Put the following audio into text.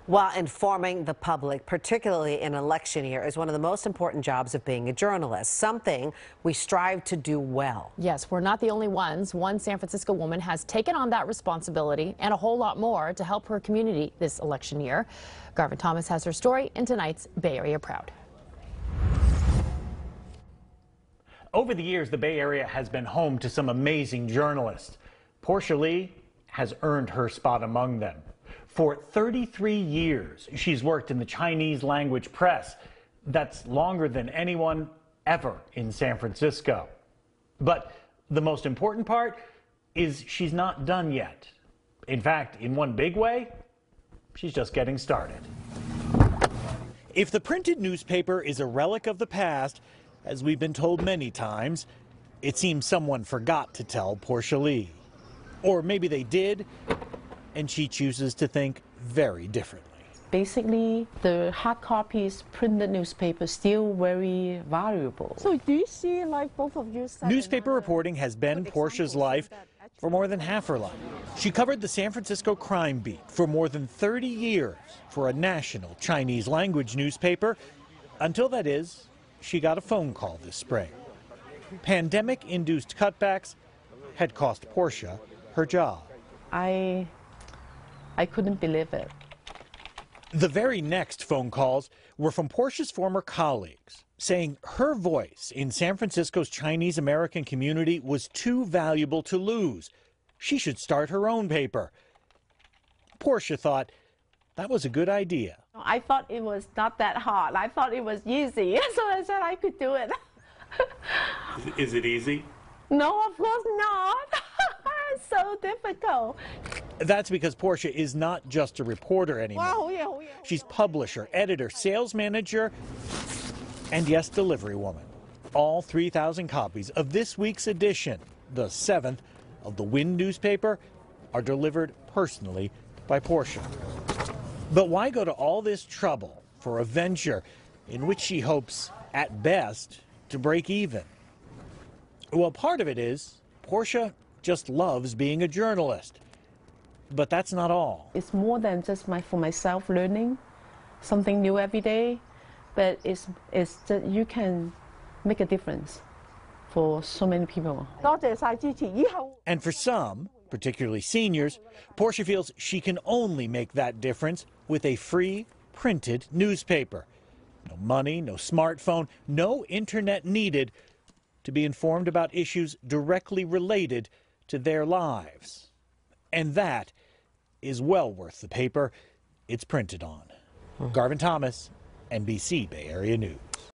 While informing the public, particularly in election year, is one of the most important jobs of being a journalist, something we strive to do well. Yes, we're not the only ones. One San Francisco woman has taken on that responsibility and a whole lot more to help her community this election year. Garvin Thomas has her story in tonight's Bay Area Proud. Over the years, the Bay Area has been home to some amazing journalists. Portia Li has earned her spot among them. For 33 years, she's worked in the Chinese language press. That's longer than anyone ever in San Francisco. But the most important part is she's not done yet. In fact, in one big way, she's just getting started. If the printed newspaper is a relic of the past, as we've been told many times, it seems someone forgot to tell Portia Li. Or maybe they did, and she chooses to think very differently. Basically, the hard copies printed newspaper still very valuable. So do you see, like, both of you? Newspaper reporting has been Portia's life for more than half her life. She covered the San Francisco crime beat for more than 30 years for a national Chinese language newspaper, until that is, she got a phone call this spring. Pandemic-induced cutbacks had cost Portia her job. I couldn't believe it. The very next phone calls were from Portia's former colleagues, saying her voice in San Francisco's Chinese American community was too valuable to lose. She should start her own paper. Portia thought that was a good idea. I thought it was not that hard. I thought it was easy, so I said I could do it. Is it easy? No, of course not. It's so difficult. That's because Portia is not just a reporter anymore. She's publisher, editor, sales manager, and yes, delivery woman. All 3,000 copies of this week's edition, the 7th of the Wind newspaper, are delivered personally by Portia. But why go to all this trouble for a venture in which she hopes, at best, to break even? Well, part of it is Portia just loves being a journalist. But that's not all. It's more than just for myself learning something new every day, but it's that you can make a difference for so many people. And for some, particularly seniors, Portia feels she can only make that difference with a free printed newspaper. No money, no smartphone, no internet needed to be informed about issues directly related to their lives. And that is well worth the paper it's printed on. Garvin Thomas, NBC Bay Area News.